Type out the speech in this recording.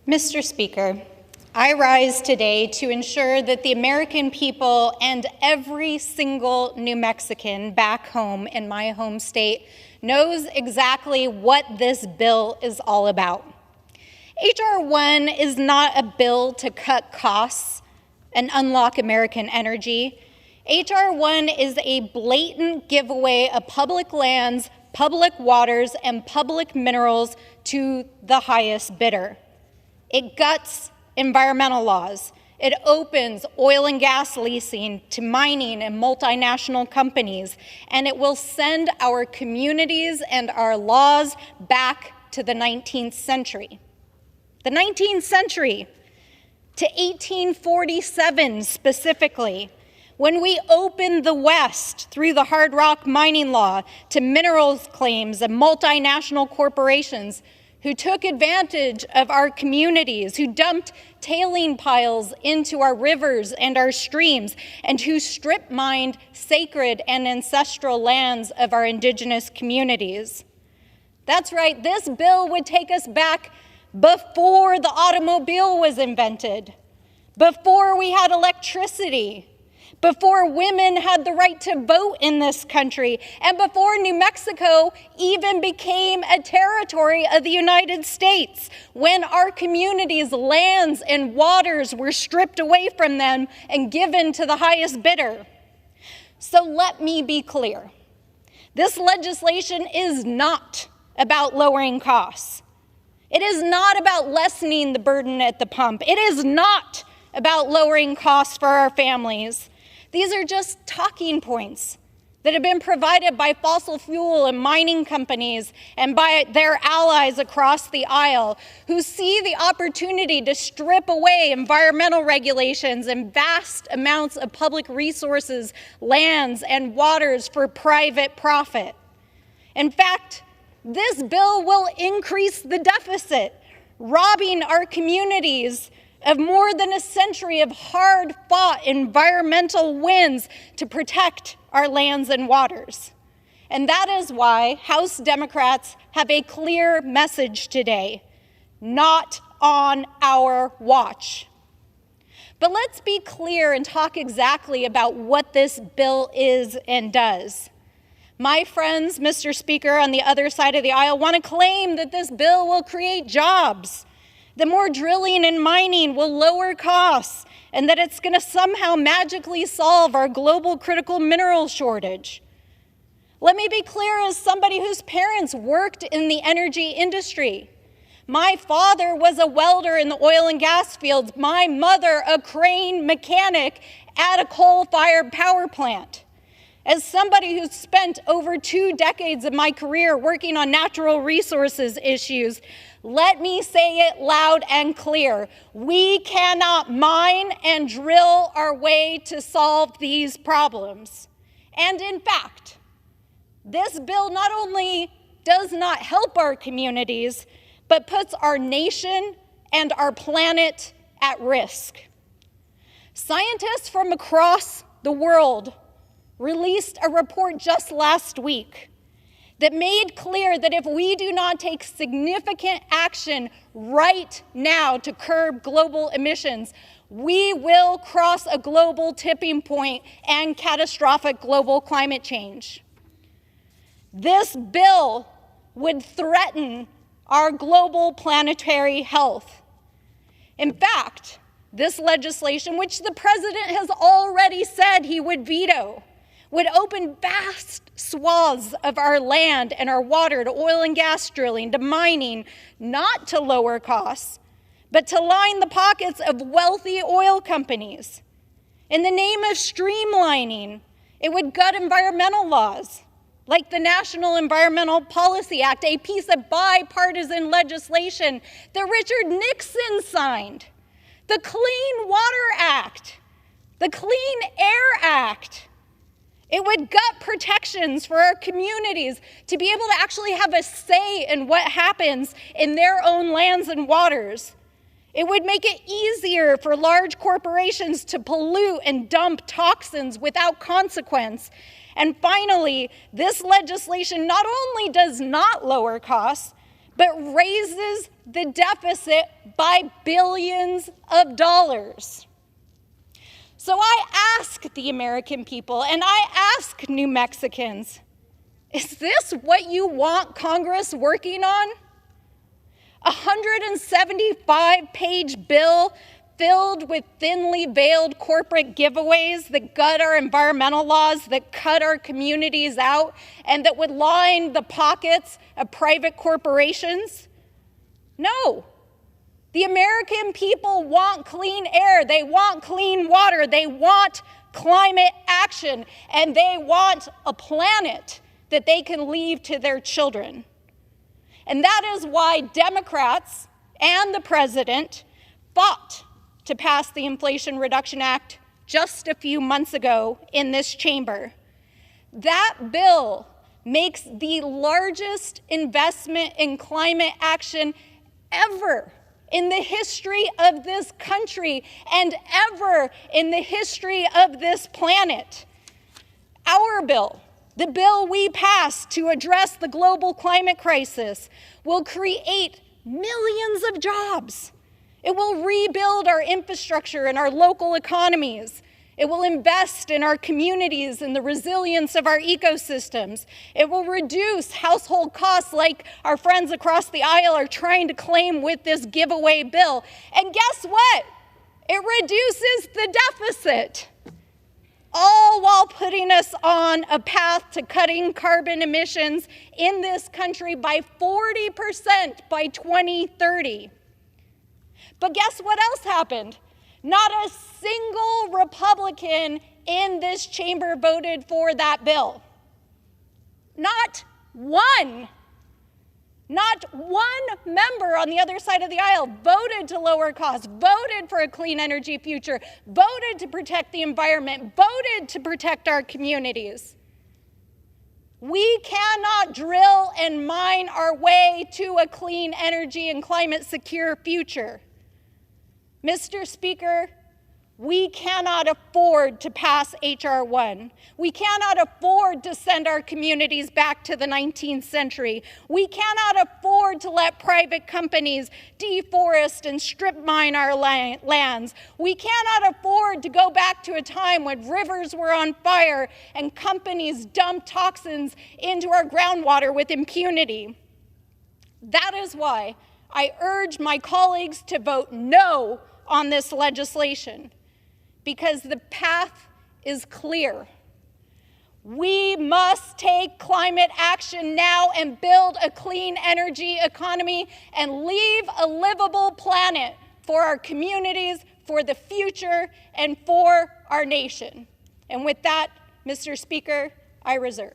Mr. Speaker, I rise today to ensure that the American people and every single New Mexican back home in my home state knows exactly what this bill is all about. H.R. 1 is not a bill to cut costs and unlock American energy. H.R. 1 is a blatant giveaway of public lands, public waters, and public minerals to the highest bidder. It guts environmental laws. It opens oil and gas leasing to mining and multinational companies, and it will send our communities and our laws back to the 19th century. The 19th century, to 1847 specifically, when we opened the West through the hard rock mining law to minerals claims and multinational corporations who took advantage of our communities, who dumped tailing piles into our rivers and our streams, and who strip mined sacred and ancestral lands of our indigenous communities. That's right, this bill would take us back before the automobile was invented, before we had electricity, before women had the right to vote in this country, and before New Mexico even became a territory of the United States, when our communities' lands and waters were stripped away from them and given to the highest bidder. So let me be clear. This legislation is not about lowering costs. It is not about lessening the burden at the pump. It is not about lowering costs for our families. These are just talking points that have been provided by fossil fuel and mining companies and by their allies across the aisle who see the opportunity to strip away environmental regulations and vast amounts of public resources, lands, and waters for private profit. In fact, this bill will increase the deficit, robbing our communities of more than a century of hard-fought environmental wins to protect our lands and waters. And that is why House Democrats have a clear message today: not on our watch. But let's be clear and talk exactly about what this bill is and does. My friends, Mr. Speaker, on the other side of the aisle want to claim that this bill will create jobs, that more drilling and mining will lower costs, and that it's going to somehow magically solve our global critical mineral shortage. Let me be clear, as somebody whose parents worked in the energy industry. My father was a welder in the oil and gas fields, my mother a crane mechanic at a coal-fired power plant. As somebody who's spent over 2 decades of my career working on natural resources issues, let me say it loud and clear: we cannot mine and drill our way to solve these problems. And in fact, this bill not only does not help our communities, but puts our nation and our planet at risk. Scientists from across the world released a report just last week that made clear that if we do not take significant action right now to curb global emissions, we will cross a global tipping point and catastrophic global climate change. This bill would threaten our global planetary health. In fact, this legislation, which the president has already said he would veto, would open vast swaths of our land and our water to oil and gas drilling, to mining, not to lower costs, but to line the pockets of wealthy oil companies. In the name of streamlining, it would gut environmental laws, like the National Environmental Policy Act, a piece of bipartisan legislation that Richard Nixon signed, the Clean Water Act, the Clean Air Act. It would gut protections for our communities to be able to actually have a say in what happens in their own lands and waters. It would make it easier for large corporations to pollute and dump toxins without consequence. And finally, this legislation not only does not lower costs, but raises the deficit by billions of dollars. So I ask the American people, and I ask New Mexicans, is this what you want Congress working on? A 175-page bill filled with thinly veiled corporate giveaways that gut our environmental laws, that cut our communities out, and that would line the pockets of private corporations? No. The American people want clean air, they want clean water, they want climate action, and they want a planet that they can leave to their children. And that is why Democrats and the president fought to pass the Inflation Reduction Act just a few months ago in this chamber. That bill makes the largest investment in climate action ever in the history of this country and ever in the history of this planet. Our bill, the bill we passed to address the global climate crisis, will create millions of jobs. It will rebuild our infrastructure and our local economies. It will invest in our communities and the resilience of our ecosystems. It will reduce household costs like our friends across the aisle are trying to claim with this giveaway bill. And guess what? It reduces the deficit, all while putting us on a path to cutting carbon emissions in this country by 40% by 2030. But guess what else happened? Not a single Republican in this chamber voted for that bill. Not one. Not one member on the other side of the aisle voted to lower costs, voted for a clean energy future, voted to protect the environment, voted to protect our communities. We cannot drill and mine our way to a clean energy and climate secure future. Mr. Speaker, we cannot afford to pass H.R. 1. We cannot afford to send our communities back to the 19th century. We cannot afford to let private companies deforest and strip mine our lands. We cannot afford to go back to a time when rivers were on fire and companies dumped toxins into our groundwater with impunity. That is why I urge my colleagues to vote no on this legislation, because the path is clear. We must take climate action now and build a clean energy economy and leave a livable planet for our communities, for the future, and for our nation. And with that, Mr. Speaker, I reserve.